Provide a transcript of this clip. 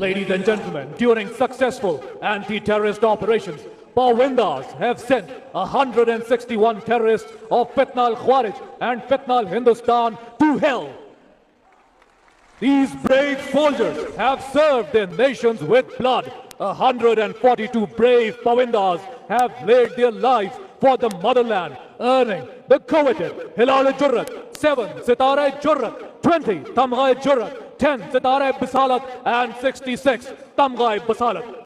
Ladies and gentlemen, during successful anti-terrorist operations, Pavindas have sent 161 terrorists of Fitna al-Khawarij and Fitna al-Hindustan to hell. These brave soldiers have served their nations with blood. 142 brave Pavindas have laid their lives for the motherland, earning the coveted Hilal-e-Jurrat, 7 Sitara-e-Jurrat, 20 Tamgha-e-Jurrat, 10 Sitara-e-Bisalat and 66 Tamgha-e-Bisalat.